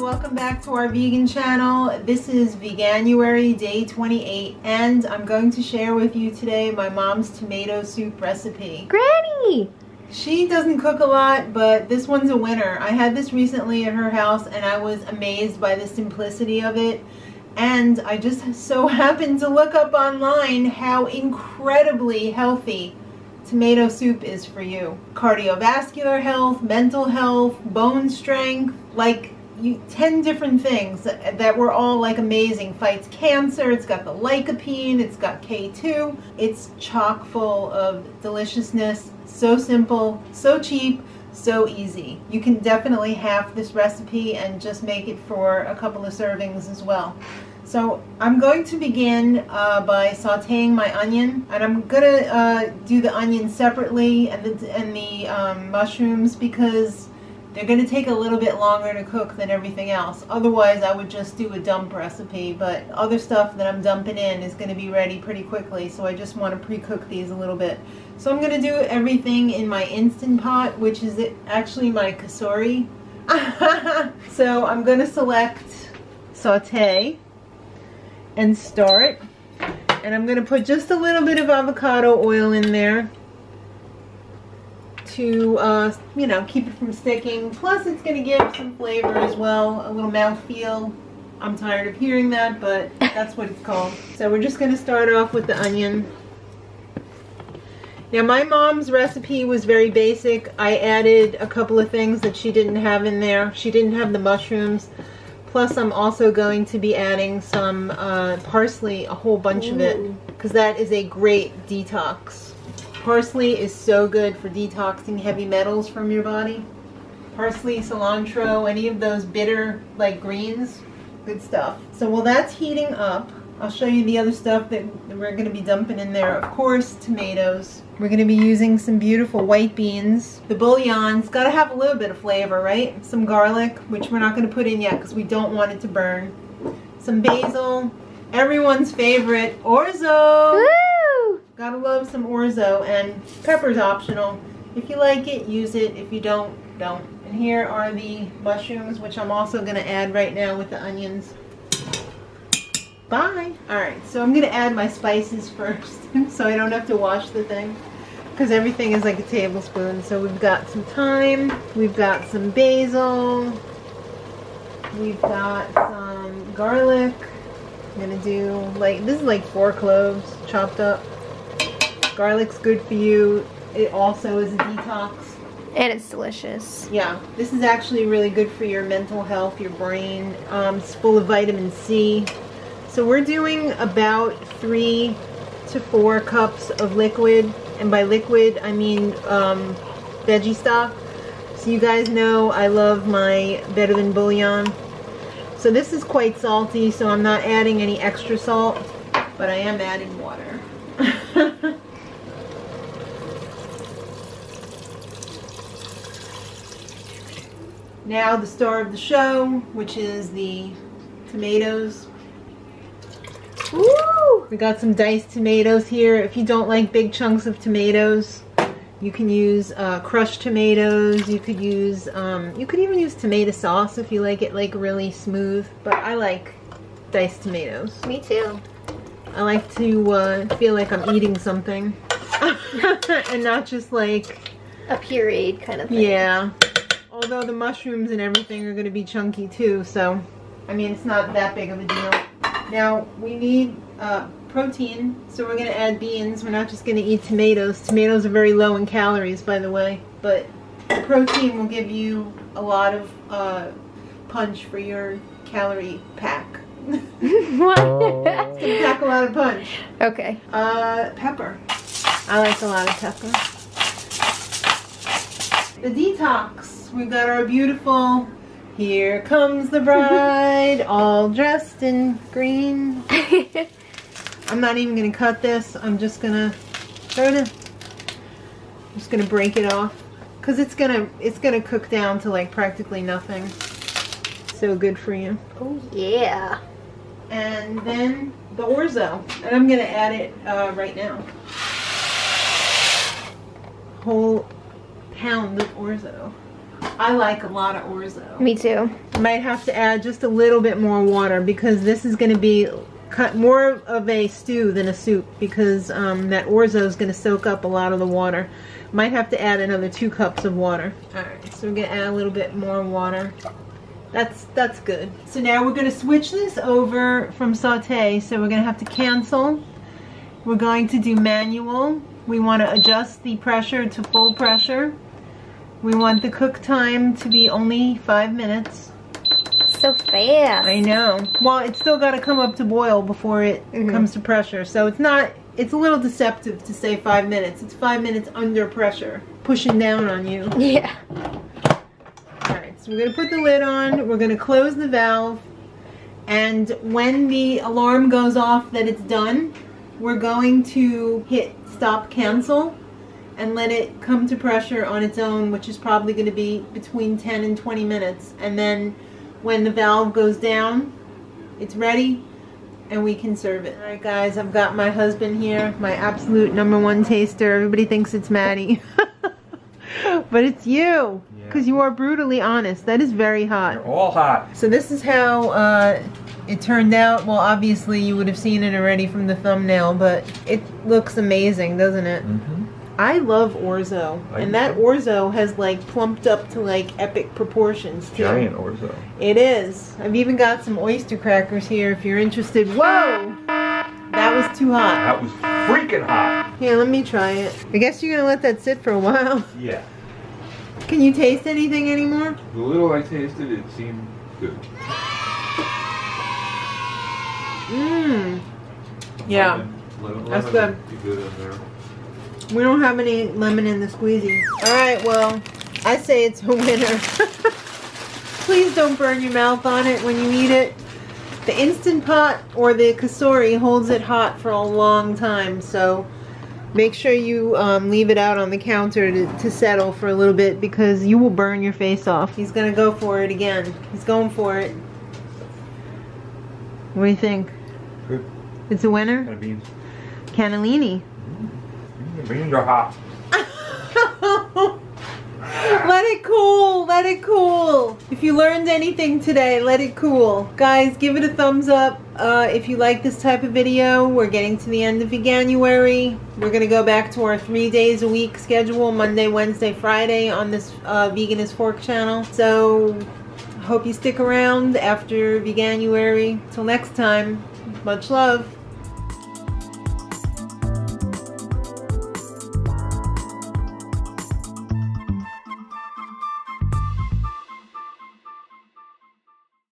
welcome back to our vegan channel. This is Veganuary day 28 and I'm going to share with you today my mom's tomato soup recipe. Granny! She doesn't cook a lot, but this one's a winner. I had this recently at her house and I was amazed by the simplicity of it. And I just so happened to look up online how incredibly healthy tomato soup is for you. Cardiovascular health, mental health, bone strength, like 10 different things that were all like amazing. Fights cancer, it's got the lycopene, it's got K2. It's chock full of deliciousness. So simple, so cheap, so easy. You can definitely half this recipe and just make it for a couple of servings as well. So I'm going to begin by sauteing my onion, and I'm gonna do the onion separately and the mushrooms because they're gonna take a little bit longer to cook than everything else. Otherwise, I would just do a dump recipe, but other stuff that I'm dumping in is gonna be ready pretty quickly, so I just want to pre-cook these a little bit. So I'm gonna do everything in my Instant Pot, which is actually my kasori. So I'm gonna select saute and start, and I'm gonna put just a little bit of avocado oil in there to you know, keep it from sticking. Plus it's gonna give some flavor as well, a little mouthfeel. I'm tired of hearing that, but that's what it's called. So we're just gonna start off with the onion. Now my mom's recipe was very basic. I added a couple of things that she didn't have in there. She didn't have the mushrooms. Plus I'm also going to be adding some parsley, a whole bunch of it, because that is a great detox. Parsley is so good for detoxing heavy metals from your body. Parsley, cilantro, any of those bitter like greens, good stuff. So while that's heating up, I'll show you the other stuff that we're going to be dumping in there. Of course, tomatoes. We're going to be using some beautiful white beans. The bouillon's got to have a little bit of flavor, right? Some garlic, which we're not going to put in yet because we don't want it to burn. Some basil. Everyone's favorite, orzo. Woo! Gotta love some orzo, and pepper's optional. If you like it, use it. If you don't, don't. And here are the mushrooms, which I'm also going to add right now with the onions. Bye. Alright, so I'm going to add my spices first so I don't have to wash the thing, because everything is like a tablespoon. So we've got some thyme, we've got some basil, we've got some garlic. I'm going to do like, this is like 4 cloves chopped up. Garlic's good for you. It also is a detox. And it's delicious. Yeah, this is actually really good for your mental health, your brain. It's full of vitamin C. So we're doing about 3 to 4 cups of liquid, and by liquid I mean Veggie Stock. So you guys know I love my better than bouillon. So this is quite salty, so I'm not adding any extra salt, but I am adding water. Now the star of the show, which is the tomatoes. Woo! We got some diced tomatoes here. If you don't like big chunks of tomatoes, you can use crushed tomatoes. You could use, you could even use tomato sauce if you like it like really smooth. But I like diced tomatoes. Me too. I like to feel like I'm eating something, and not just like a pureed kind of thing. Yeah. Although the mushrooms and everything are going to be chunky too, so I mean it's not that big of a deal. Now we need protein, so we're going to add beans. We're not just going to eat tomatoes. Tomatoes are very low in calories, by the way, but the protein will give you a lot of punch for your calorie pack. What? It's going to pack a lot of punch. Okay. Pepper. I like a lot of pepper. The detox. We've got our beautiful, here comes the bride, all dressed in green. I'm not even gonna cut this. I'm just gonna break it off, because it's gonna cook down to like practically nothing. So good for you. Oh yeah. And then the orzo, and I'm gonna add it right now. Whole pound of orzo. I like a lot of orzo. Me too. Might have to add just a little bit more water because this is going to be more of a stew than a soup because that orzo is going to soak up a lot of the water. Might have to add another 2 cups of water. Alright, so we're going to add a little bit more water. That's good. So now we're going to switch this over from saute. So we're going to have to cancel. We're going to do manual. We want to adjust the pressure to full pressure. We want the cook time to be only 5 minutes. So fast. I know. Well, it's still got to come up to boil before it comes to pressure. So it's a little deceptive to say 5 minutes. It's 5 minutes under pressure, pushing down on you. Yeah. Alright, so we're going to put the lid on. We're going to close the valve. And when the alarm goes off that it's done, we're going to hit stop cancel and let it come to pressure on its own, which is probably going to be between 10 and 20 minutes. And then when the valve goes down, it's ready and we can serve it. Alright guys, I've got my husband here, my absolute #1 taster. Everybody thinks it's Maddie. But it's you, because you are brutally honest. That is very hot. They're all hot. So this is how it turned out. Well, obviously you would have seen it already from the thumbnail, but it looks amazing, doesn't it? Mm-hmm. I love orzo, and that orzo has like plumped up to like epic proportions too. Giant orzo. It is. I've even got some oyster crackers here if you're interested. Whoa! That was too hot. That was freaking hot. Here, let me try it. I guess you're gonna let that sit for a while. Yeah. Can you taste anything anymore? The little I tasted, it seemed good. Mmm. Yeah. That's good. Be good in there. We don't have any lemon in the squeezy. Alright, well, I say it's a winner. Please don't burn your mouth on it when you eat it. The Instant Pot or the Kasori holds it hot for a long time, so make sure you leave it out on the counter to settle for a little bit because you will burn your face off. He's gonna go for it again. He's going for it. What do you think? Good. It's a winner? Kind of beans. Cannellini. The beans are hot. Let it cool, let it cool. If you learned anything today, let it cool. Guys, give it a thumbs up if you like this type of video. We're getting to the end of Veganuary. We're gonna go back to our 3 days a week schedule, Monday, Wednesday, Friday on this Veganasfork channel. So, hope you stick around after Veganuary. Till next time, much love.